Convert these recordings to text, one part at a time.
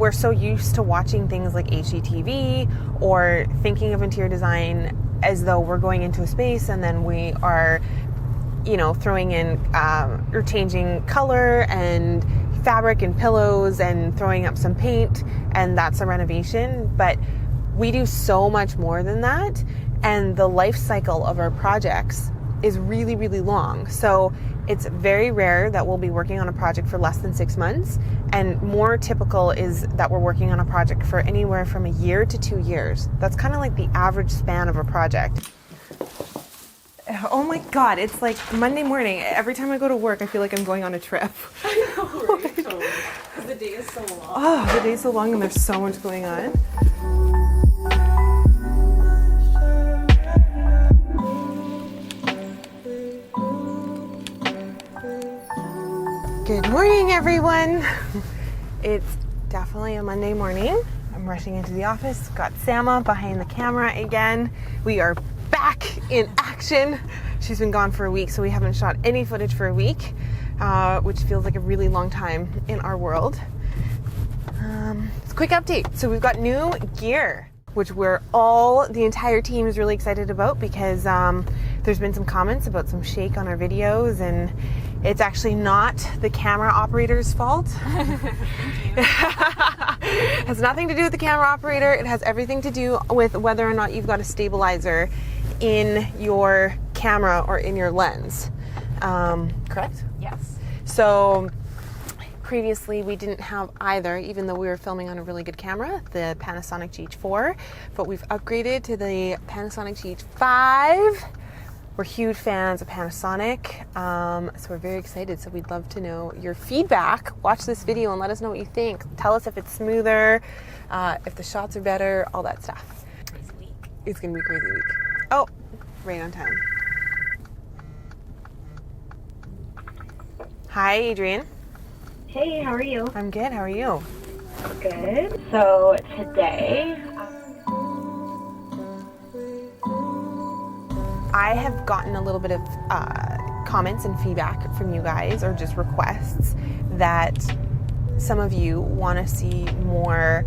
we're so used to watching things like HGTV or thinking of interior design as though we're going into a space and then we are, you know, throwing in or changing color and fabric and pillows and throwing up some paint, and that's a renovation. But we do so much more than that, and the life cycle of our projects is really, really long. So it's very rare that we'll be working on a project for less than 6 months, and more typical is that we're working on a project for anywhere from a year to 2 years. That's kind of like the average span of a project. Oh my God, it's like Monday morning. Every time I go to work, I feel like I'm going on a trip. I know, right? Totally. Because the day is so long. Oh, the day's so long and there's so much going on. Good morning, everyone. It's definitely a Monday morning. I'm rushing into the office. Got Sama behind the camera again. We are back in action. She's been gone for a week, so we haven't shot any footage for a week, which feels like a really long time in our world. It's a quick update. So we've got new gear, which the entire team is really excited about, because there's been some comments about some shake on our videos, and it's actually not the camera operator's fault. It has nothing to do with the camera operator. It has everything to do with whether or not you've got a stabilizer in your camera or in your lens. Correct? Yes. So previously we didn't have either, even though we were filming on a really good camera, the Panasonic GH4, but we've upgraded to the Panasonic GH5. We're huge fans of Panasonic, so we're very excited. So we'd love to know your feedback. Watch this video and let us know what you think. Tell us if it's smoother, if the shots are better, all that stuff. Crazy week. It's gonna be a crazy week. Oh, right on time. Hi, Adrienne. Hey, how are you? I'm good. How are you? Good. So today, I have gotten a little bit of comments and feedback from you guys, or just requests, that some of you want to see more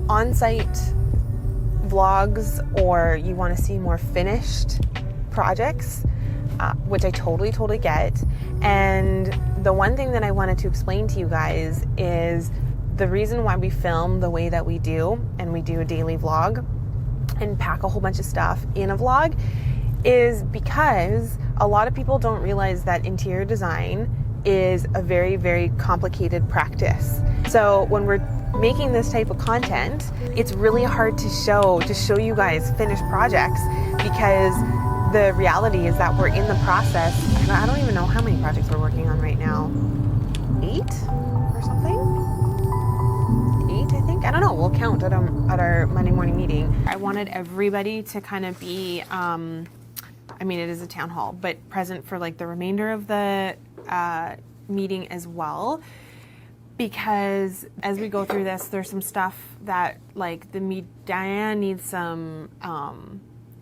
on-site vlogs, or you want to see more finished projects, which I totally get. And the one thing that I wanted to explain to you guys is the reason why we film the way that we do, and we do a daily vlog and pack a whole bunch of stuff in a vlog, is because a lot of people don't realize that interior design is a very, very complicated practice. So when we're making this type of content, it's really hard to show you guys finished projects, because the reality is that we're in the process. I don't even know how many projects we're working on right now. 8 or something? 8, I think. I don't know. We'll count at our Monday morning meeting. I wanted everybody to kind of be, I mean, it is a town hall, but present for like the remainder of the meeting as well. Because as we go through this, there's some stuff that, like, Diane needs some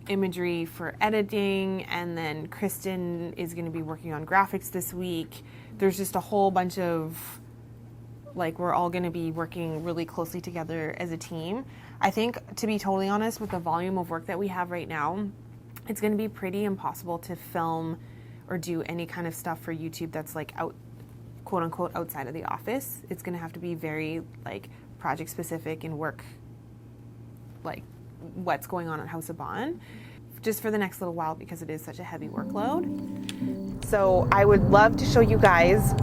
imagery for editing, and then Kristen is going to be working on graphics this week. There's just a whole bunch of, like, we're all going to be working really closely together as a team. I think, to be totally honest, with the volume of work that we have right now, it's going to be pretty impossible to film or do any kind of stuff for YouTube that's like quote unquote outside of the office. It's going to have to be very like project specific and work like what's going on at House of Bohn, just for the next little while, because it is such a heavy workload. So I would love to show you guys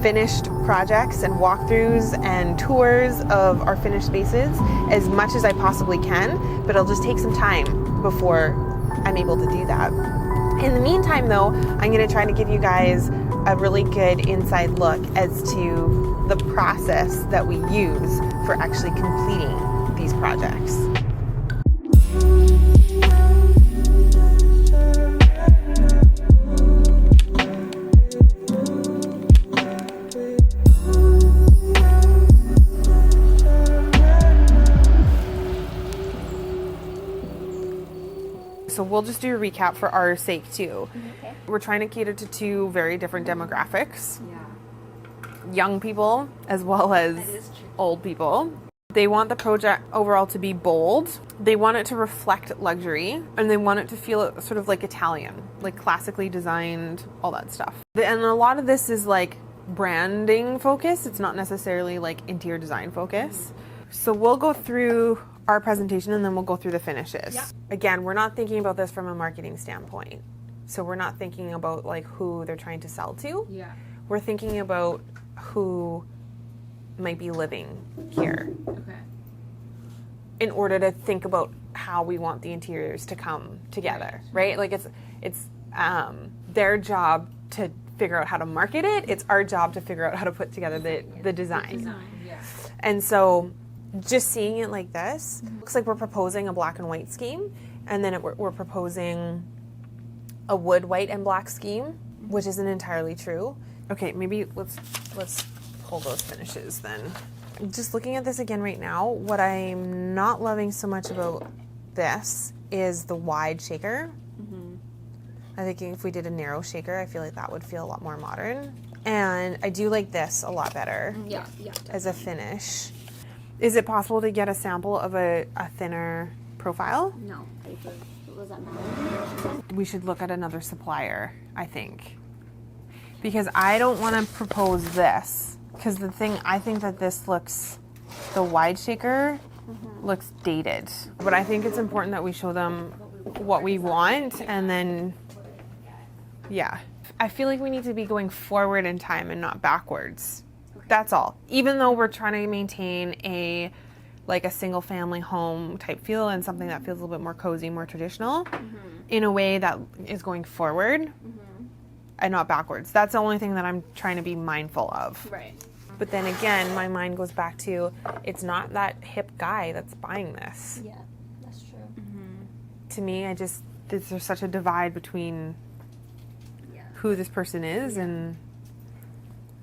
finished projects and walkthroughs and tours of our finished spaces as much as I possibly can, but it'll just take some time before I'm able to do that. In the meantime, though, I'm going to try to give you guys a really good inside look as to the process that we use for actually completing these projects. So we'll just do a recap for our sake too. Okay. We're trying to cater to 2 very different demographics. Yeah. young people as well as old people. They want the project overall to be bold. They want it to reflect luxury, and they want it to feel sort of like Italian, like classically designed, all that stuff. And a lot of this is like branding focus. It's not necessarily like interior design focus. So we'll go through our presentation and then we'll go through the finishes. Yeah. Again, we're not thinking about this from a marketing standpoint. So we're not thinking about like who they're trying to sell to. Yeah. We're thinking about who might be living here. Okay. In order to think about how we want the interiors to come together, right? Like it's their job to figure out how to market it. It's our job to figure out how to put together the design. Yeah. And so just seeing it like this, looks like we're proposing a black and white scheme, and then we're proposing a wood, white, and black scheme, which isn't entirely true. Okay, maybe let's pull those finishes then. Just looking at this again right now, what I'm not loving so much about this is the wide shaker. I think if we did a narrow shaker, I feel like that would feel a lot more modern. And I do like this a lot better as a finish. Is it possible to get a sample of a thinner profile? No. Was that matter? We should look at another supplier, I think. Because I don't want to propose this. Because I think that this looks, the wide shaker looks dated. But I think it's important that we show them what we want, and then, yeah. I feel like we need to be going forward in time and not backwards. That's all. Even though we're trying to maintain a single family home type feel and something that feels a little bit more cozy, more traditional, in a way that is going forward and not backwards. That's the only thing that I'm trying to be mindful of. Right. But then again, my mind goes back to, it's not that hip guy that's buying this. Yeah, that's true. To me, there's such a divide between who this person is and,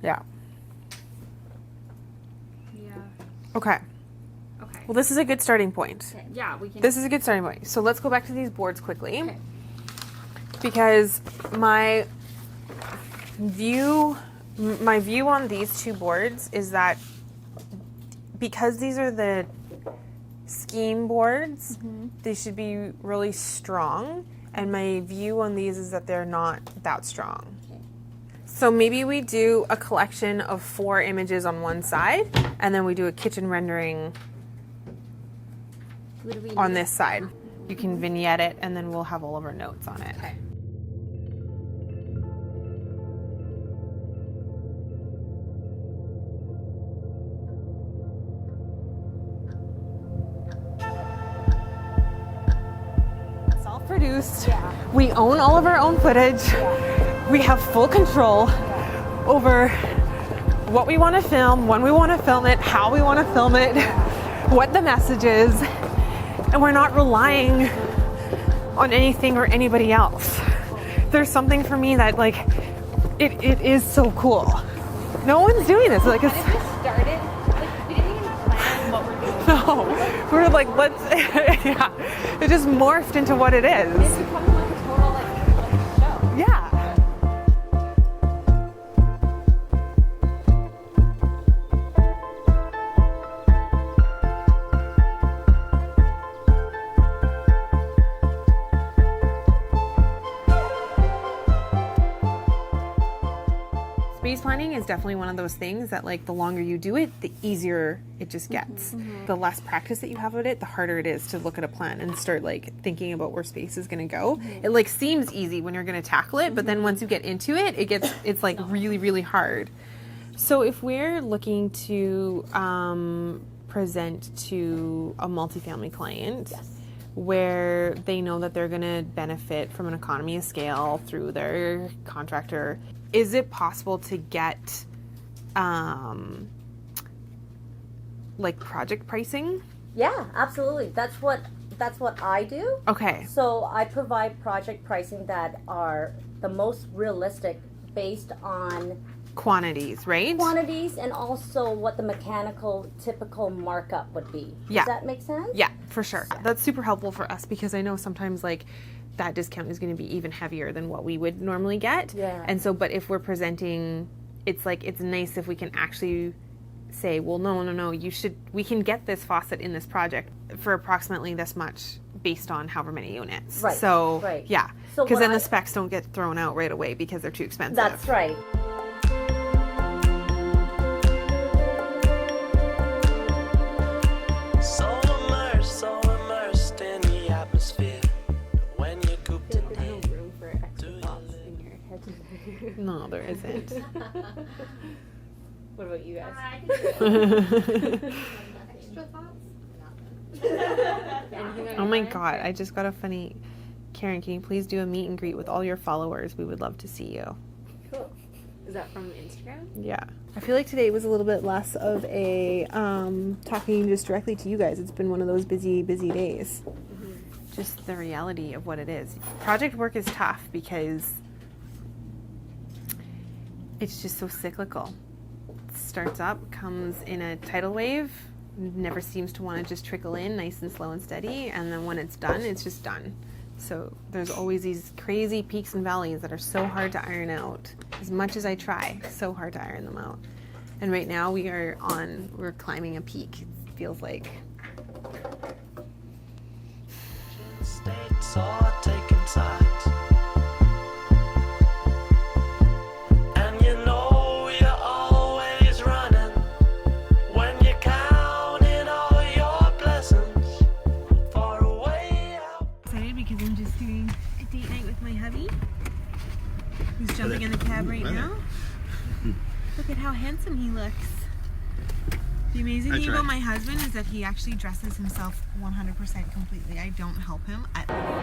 yeah. Okay. Well, this is a good starting point. Okay. Yeah, we can. This is a good starting point. So let's go back to these boards quickly. Okay. Because my view on these two boards is that because these are the scheme boards, they should be really strong. And my view on these is that they're not that strong. So maybe we do a collection of 4 images on one side, and then we do a kitchen rendering on this side. You can vignette it, and then we'll have all of our notes on it. Okay. Self-produced. We own all of our own footage. We have full control over what we want to film, when we want to film it, how we want to film it, what the message is, and we're not relying on anything or anybody else. There's something for me that it is so cool. No one's doing this. It just started. We didn't even plan what we're doing. No, we're like, let's. Yeah, it just morphed into what it is. It's becoming like a total show. Yeah. Space planning is definitely one of those things that the longer you do it, the easier it just gets. The less practice that you have with it, the harder it is to look at a plan and start thinking about where space is going to go. It seems easy when you're going to tackle it, but then once you get into it, it's really, really hard. So if we're looking to present to a multifamily client, where they know that they're going to benefit from an economy of scale through their contractor, is it possible to get project pricing? Yeah, absolutely. That's what I do. Okay. So I provide project pricing that are the most realistic based on Quantities, right? quantities and also what the mechanical typical markup would be. Yeah. Does that make sense? Yeah, for sure. That's super helpful for us because I know sometimes that discount is going to be even heavier than what we would normally get. Yeah. And so, but if we're presenting it's like, it's nice if we can actually say, well, no, we can get this faucet in this project for approximately this much based on however many units. Right, So, right. yeah. So Because what then I- the specs don't get thrown out right away because they're too expensive. That's right. So immersed in the atmosphere. When you're cooped in There's no room for extra thoughts in your head. No, there isn't. What about you guys? Extra thoughts? Anything on Oh your my mind? God, I just got a funny... Karen, can you please do a meet and greet with all your followers? We would love to see you. Cool. Is that from Instagram? Yeah. I feel like today was a little bit less of a talking just directly to you guys. It's been one of those busy days. Just the reality of what it is. Project work is tough because it's just so cyclical. It starts up, comes in a tidal wave, never seems to want to just trickle in nice and slow and steady, and then when it's done, it's just done. So there's always these crazy peaks and valleys that are so hard to iron out. As much as I try, so hard to iron them out. And right now we're climbing a peak, it feels like. states or taking sides. And you know you're always running when you're counting all your blessings far away out. Excited because I'm just doing a date night with my hubby, who's jumping in the cab right now. Look at how handsome he looks. The amazing thing about my husband is that he actually dresses himself 100% completely. I don't help him at all.